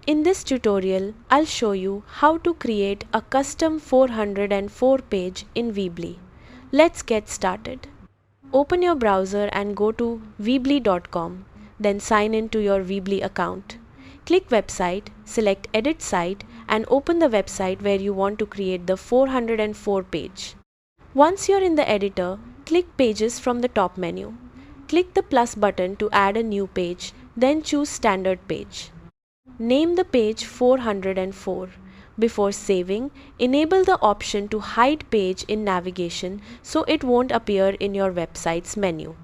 In this tutorial, I'll show you how to create a custom 404 page in Weebly. Let's get started. Open your browser and go to weebly.com, then sign in to your Weebly account. Click Website, select Edit Site and open the website where you want to create the 404 page. Once you're in the editor, click Pages from the top menu. Click the plus button to add a new page, then choose Standard Page. Name the page 404. Before saving, enable the option to hide page in navigation so it won't appear in your website's menu.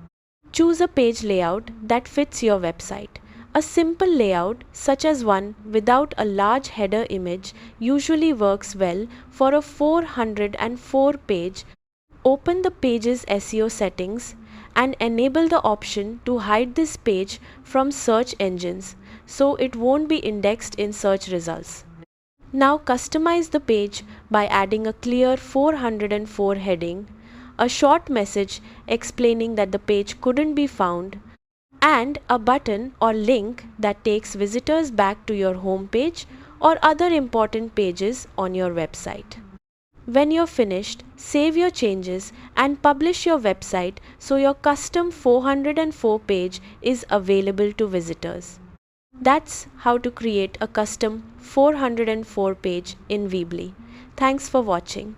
Choose a page layout that fits your website. A simple layout, such as one without a large header image, usually works well for a 404 page. Open the page's SEO settings and enable the option to hide this page from search engines so it won't be indexed in search results. Now customize the page by adding a clear 404 heading, a short message explaining that the page couldn't be found, and a button or link that takes visitors back to your home page or other important pages on your website. When you're finished, save your changes and publish your website so your custom 404 page is available to visitors. That's how to create a custom 404 page in Weebly. Thanks for watching.